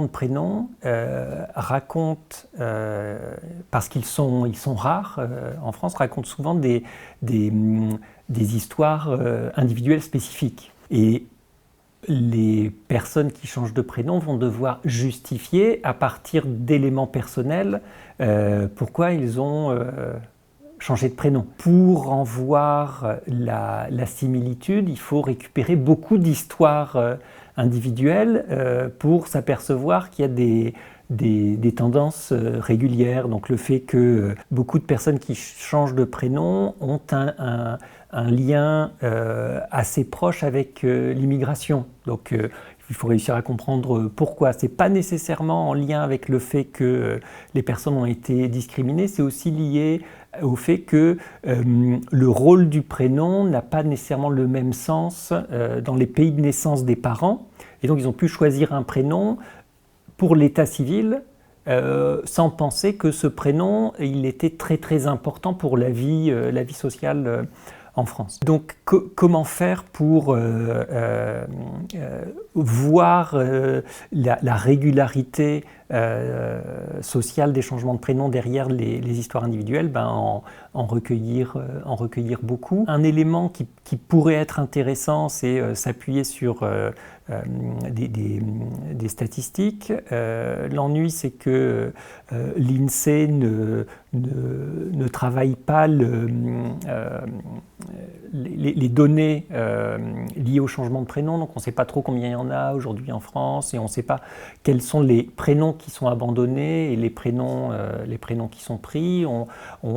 de prénoms racontent, parce qu'ils sont rares en France, racontent souvent des histoires individuelles spécifiques. Et les personnes qui changent de prénom vont devoir justifier à partir d'éléments personnels pourquoi ils ont changé de prénom. Pour en voir la similitude, il faut récupérer beaucoup d'histoires individuelles pour s'apercevoir qu'il y a des tendances régulières. Donc le fait que beaucoup de personnes qui changent de prénom ont un lien assez proche avec l'immigration. Donc il faut réussir à comprendre pourquoi. Ce n'est pas nécessairement en lien avec le fait que les personnes ont été discriminées, c'est aussi lié au fait que le rôle du prénom n'a pas nécessairement le même sens dans les pays de naissance des parents. Et donc ils ont pu choisir un prénom pour l'état civil sans penser que ce prénom il était très très important pour la vie sociale en France. Donc comment faire pour voir la régularité sociale des changements de prénom derrière les histoires individuelles? En recueillir beaucoup. Un élément qui pourrait être intéressant, c'est s'appuyer sur des statistiques. L'ennui, c'est que l'INSEE ne travaille pas les données liées au changement de prénom, donc on ne sait pas trop combien il y en a aujourd'hui en France, et on ne sait pas quels sont les prénoms qui sont abandonnés et les prénoms qui sont pris. On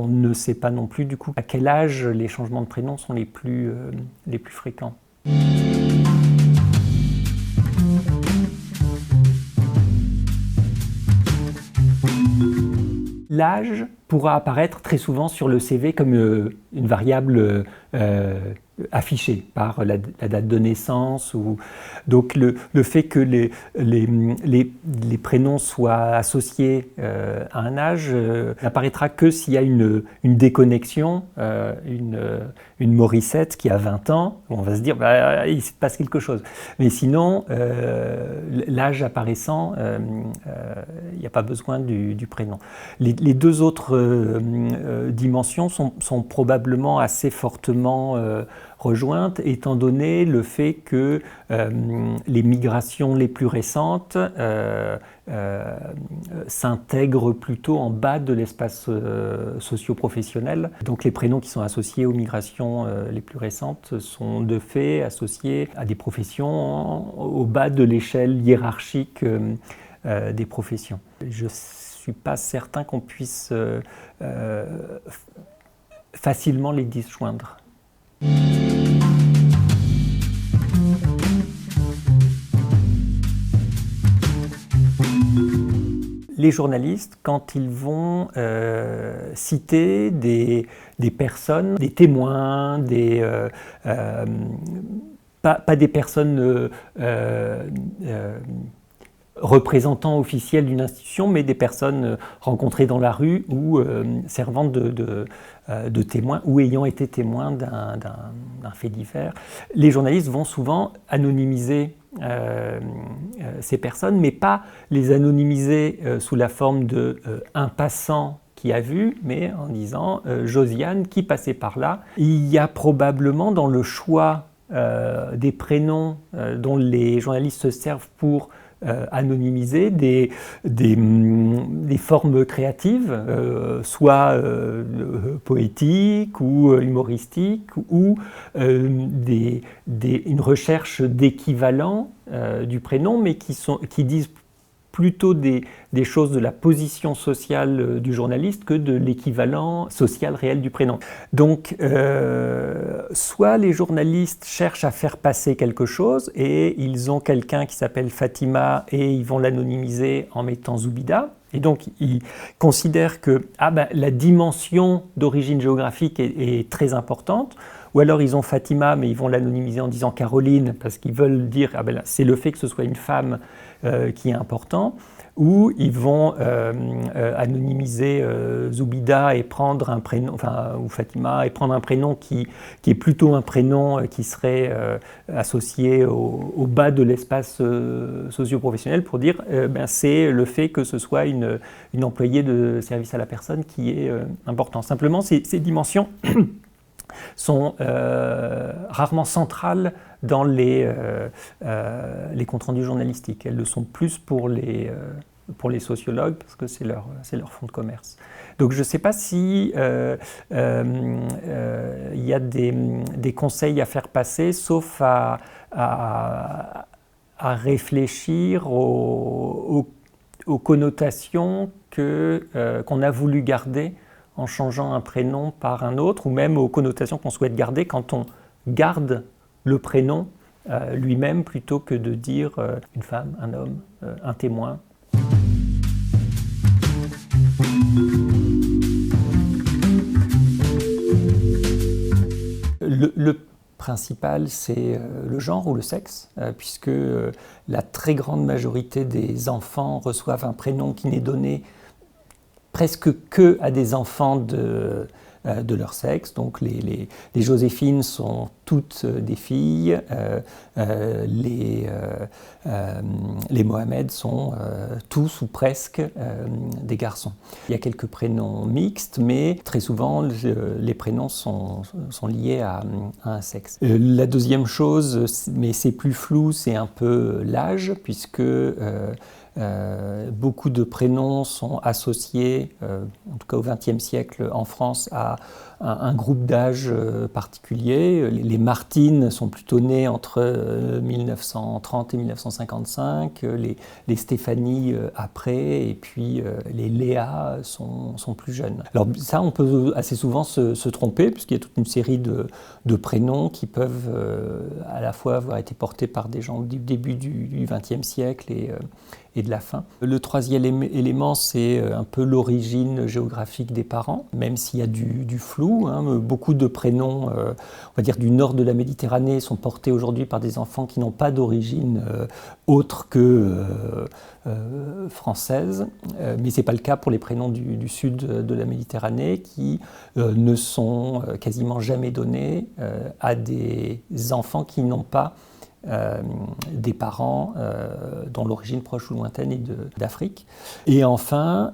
ne sait pas non plus du coup à quel âge les changements de prénom sont les plus fréquents. L'âge pourra apparaître très souvent sur le CV comme une variable affichée par la date de naissance. Donc le fait que les prénoms soient associés à un âge n'apparaîtra que s'il y a une déconnexion, une Morissette qui a 20 ans, on va se dire il se passe quelque chose. Mais sinon, l'âge apparaissant, il n'y a pas besoin du prénom. Les deux autres dimensions sont probablement assez fortement rejointes, étant donné le fait que les migrations les plus récentes s'intègrent plutôt en bas de l'espace socio-professionnel. Donc les prénoms qui sont associés aux migrations les plus récentes sont de fait associés à des professions au bas de l'échelle hiérarchique des professions. Je ne suis pas certain qu'on puisse facilement les disjoindre. Les journalistes, quand ils vont citer des personnes, des témoins, pas des personnes représentants officiels d'une institution, mais des personnes rencontrées dans la rue ou servant de témoins ou ayant été témoins d'un fait divers. Les journalistes vont souvent anonymiser ces personnes, mais pas les anonymiser sous la forme de un passant qui a vu, mais en disant Josiane qui passait par là. Il y a probablement dans le choix des prénoms dont les journalistes se servent pour anonymiser des formes créatives, soit poétiques ou humoristiques, ou une recherche d'équivalent du prénom, mais qui disent plutôt des choses de la position sociale du journaliste que de l'équivalent social réel du prénom. Donc, soit les journalistes cherchent à faire passer quelque chose et ils ont quelqu'un qui s'appelle Fatima et ils vont l'anonymiser en mettant Zoubida. Et donc, ils considèrent que la dimension d'origine géographique est très importante. Ou alors, ils ont Fatima, mais ils vont l'anonymiser en disant Caroline, parce qu'ils veulent dire c'est le fait que ce soit une femme qui est important. où ils vont anonymiser Zoubida et prendre un prénom, ou Fatima, et prendre un prénom qui est plutôt un prénom qui serait associé au bas de l'espace socio-professionnel pour dire c'est le fait que ce soit une employée de service à la personne qui est important. Simplement, ces dimensions sont rarement centrales dans les comptes rendus journalistiques. Elles le sont plus pour les sociologues, parce que c'est leur fonds de commerce. Donc je ne sais pas si y a des conseils à faire passer, sauf à réfléchir aux connotations qu'on a voulu garder en changeant un prénom par un autre, ou même aux connotations qu'on souhaite garder quand on garde le prénom lui-même, plutôt que de dire une femme, un homme, un témoin. Le principal, c'est le genre ou le sexe, puisque la très grande majorité des enfants reçoivent un prénom qui n'est donné presque que à des enfants de leur sexe. Donc les Joséphine sont toutes des filles, les Mohamed sont tous ou presque des garçons. Il y a quelques prénoms mixtes, mais très souvent les prénoms sont liés à un sexe. La deuxième chose, mais c'est plus flou, c'est un peu l'âge, puisque beaucoup de prénoms sont associés, en tout cas au XXe siècle en France, à un groupe d'âge particulier. Les Martine sont plutôt nées entre 1930 et 1955, les Stéphanie après, et puis les Léa sont plus jeunes. Alors ça, on peut assez souvent se tromper, puisqu'il y a toute une série de prénoms qui peuvent à la fois avoir été portés par des gens du début du XXe siècle et de la fin. Le troisième élément, c'est un peu l'origine géographique des parents, même s'il y a du flou. Beaucoup de prénoms, on va dire du nord de la Méditerranée, sont portés aujourd'hui par des enfants qui n'ont pas d'origine autre que française, mais ce n'est pas le cas pour les prénoms du sud de la Méditerranée, qui ne sont quasiment jamais donnés à des enfants qui n'ont pas des parents dont l'origine proche ou lointaine est d'Afrique. Et enfin,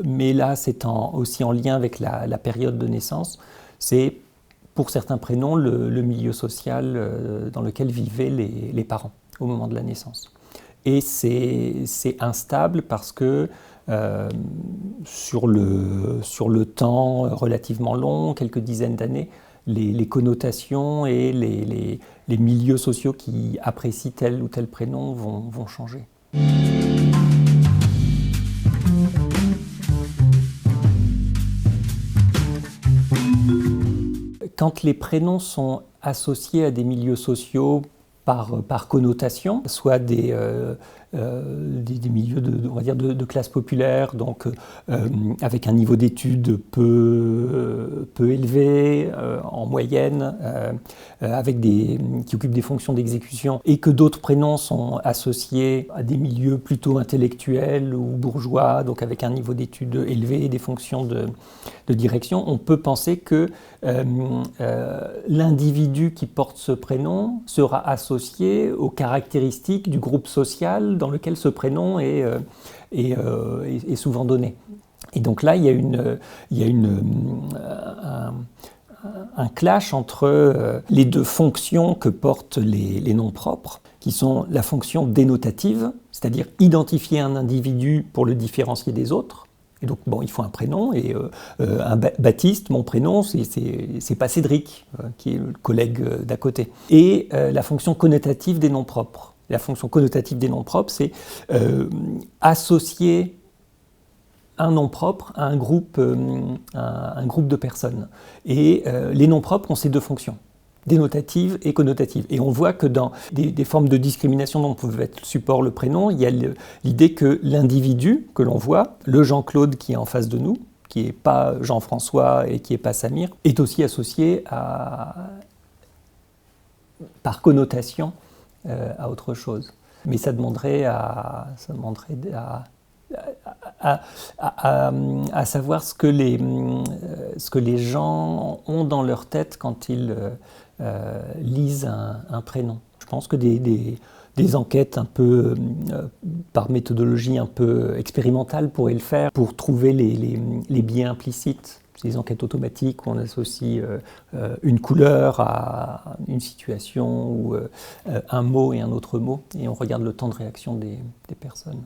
mais là c'est aussi en lien avec la période de naissance, c'est pour certains prénoms le milieu social dans lequel vivaient les parents au moment de la naissance. Et c'est instable parce que sur le temps relativement long, quelques dizaines d'années, les connotations et les milieux sociaux qui apprécient tel ou tel prénom vont changer. Quand les prénoms sont associés à des milieux sociaux par connotation, soit des milieux on va dire de classe populaire, donc avec un niveau d'études peu élevé en moyenne, qui occupent des fonctions d'exécution, et que d'autres prénoms sont associés à des milieux plutôt intellectuels ou bourgeois, donc avec un niveau d'études élevé et des fonctions de direction, on peut penser que l'individu qui porte ce prénom sera associé aux caractéristiques du groupe social dans lequel ce prénom est souvent donné. Et donc là, il y a un clash entre les deux fonctions que portent les noms propres, qui sont la fonction dénotative, c'est-à-dire identifier un individu pour le différencier des autres. Et donc, il faut un prénom, et Baptiste, mon prénom, c'est pas Cédric, qui est le collègue d'à côté. Et la fonction connotative des noms propres. La fonction connotative des noms propres, c'est associer un nom propre à un groupe de personnes. Et les noms propres ont ces deux fonctions, dénotative et connotative. Et on voit que dans des formes de discrimination dont peut être le support, le prénom, il y a l'idée que l'individu que l'on voit, le Jean-Claude qui est en face de nous, qui n'est pas Jean-François et qui n'est pas Samir, est aussi associé par connotation à autre chose. Mais ça demanderait à savoir ce que les gens ont dans leur tête quand ils lisent un prénom. Je pense que des enquêtes un peu par méthodologie un peu expérimentale pourraient le faire pour trouver les biais implicites. Des enquêtes automatiques où on associe une couleur à une situation ou un mot et un autre mot et on regarde le temps de réaction des personnes.